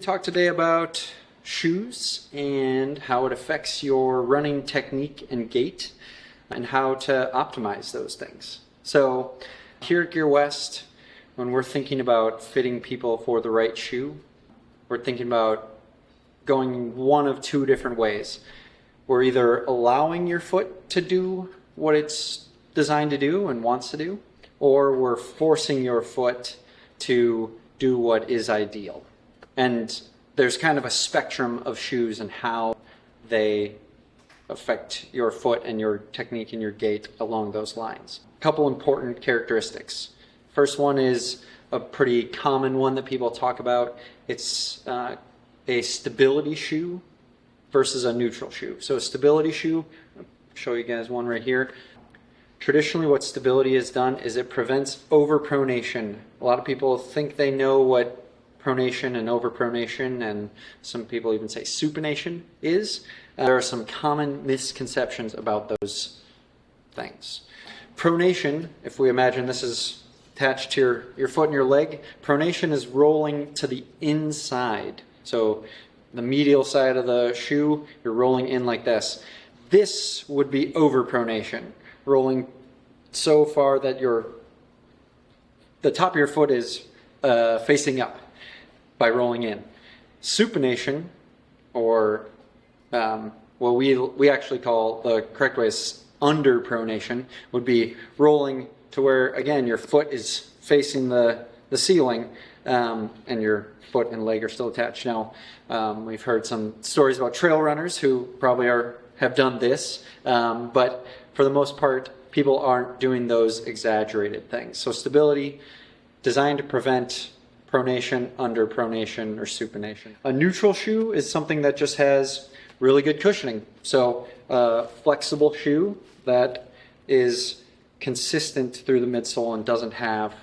talk today about shoes and how it affects your running technique and gait and how to optimize those things. So here at Gear West, when we're thinking about fitting people for the right shoe, we're thinking about going one of two different ways. We're either allowing your foot to do what it's designed to do and wants to do, or we're forcing your foot to do what is ideal. And there's kind of a spectrum of shoes and how they affect your foot and your technique and your gait along those lines. A couple important characteristics. First one is a pretty common one that people talk about. It's a stability shoe versus a neutral shoe. So a stability shoe, I'll show you guys one right here. Traditionally what stability has done is it prevents overpronation. A lot of people think they know what pronation and overpronation, and some people even say supination is. There are some common misconceptions about those things. Pronation, if we imagine this is attached to your foot and your leg, pronation is rolling to the inside. So the medial side of the shoe, you're rolling in like this. This would be overpronation, rolling so far that the top of your foot is facing up by rolling in. Supination, or what we actually call, the correct way is underpronation, would be rolling to where, again, your foot is facing the ceiling and your foot and leg are still attached. Now, we've heard some stories about trail runners who probably have done this, but for the most part, people aren't doing those exaggerated things. So stability, designed to prevent pronation, underpronation, or supination. A neutral shoe is something that just has really good cushioning. So a flexible shoe that is consistent through the midsole and doesn't have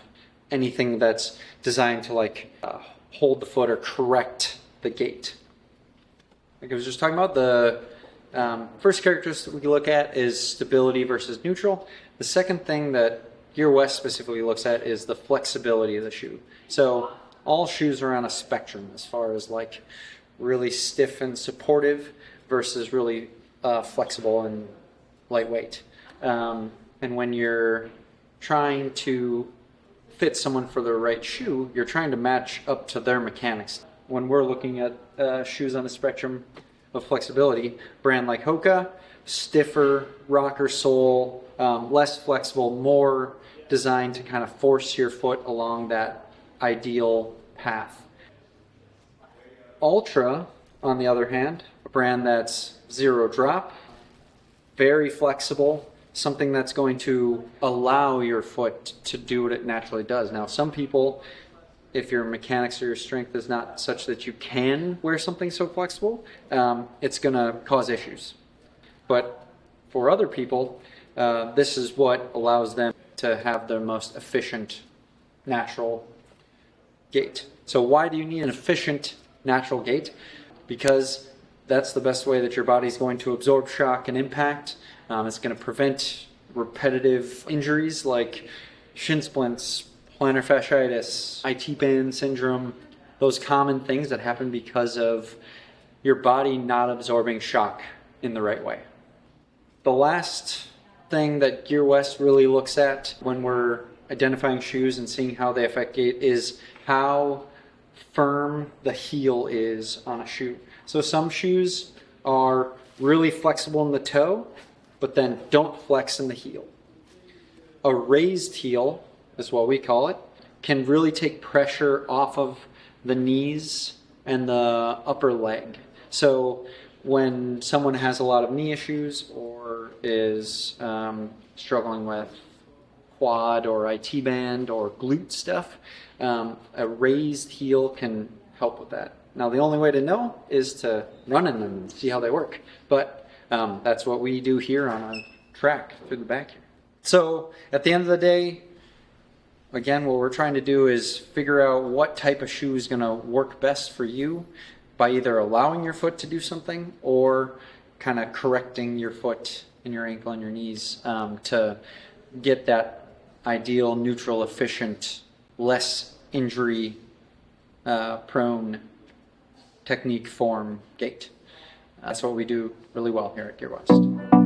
anything that's designed to hold the foot or correct the gait. Like I was just talking about, the first characteristic we can look at is stability versus neutral. The second thing that Gear West specifically looks at is the flexibility of the shoe. So all shoes are on a spectrum as far as really stiff and supportive versus really flexible and lightweight. And when you're trying to fit someone for the right shoe, you're trying to match up to their mechanics. When we're looking at shoes on the spectrum of flexibility, brand like Hoka, stiffer rocker sole, less flexible, more designed to kind of force your foot along that ideal path. Ultra, on the other hand, a brand that's zero drop, very flexible, something that's going to allow your foot to do what it naturally does. Now, some people, if your mechanics or your strength is not such that you can wear something so flexible, it's going to cause issues. But for other people, this is what allows them to have their most efficient natural gait. So why do you need an efficient natural gait? Because that's the best way that your body's going to absorb shock and impact. It's going to prevent repetitive injuries like shin splints, plantar fasciitis, IT band syndrome, those common things that happen because of your body not absorbing shock in the right way. The last thing that Gear West really looks at when we're identifying shoes and seeing how they affect gait is how firm the heel is on a shoe. So some shoes are really flexible in the toe, but then don't flex in the heel. A raised heel, is what we call it, can really take pressure off of the knees and the upper leg. So when someone has a lot of knee issues or is struggling with quad or IT band or glute stuff, a raised heel can help with that. Now, the only way to know is to run in them and see how they work. But that's what we do here on a track through the back here. So at the end of the day, again, what we're trying to do is figure out what type of shoe is going to work best for you by either allowing your foot to do something or kind of correcting your foot and your ankle and your knees to get that ideal, neutral, efficient, less injury prone technique, form, gait. That's what we do really well here at Gear West.